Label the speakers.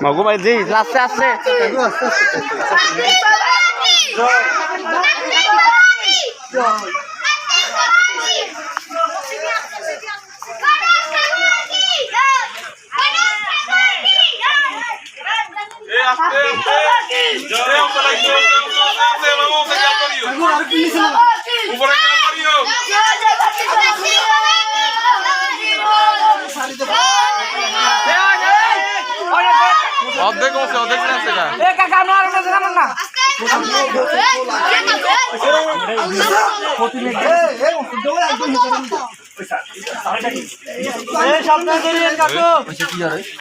Speaker 1: মগু ভাই জি আস্তে আস্তে
Speaker 2: অর্ধেক আছে অর্ধেক আছে না
Speaker 3: এ কাকা আমার না জানা না এই সাবধান করিয়েন কাকু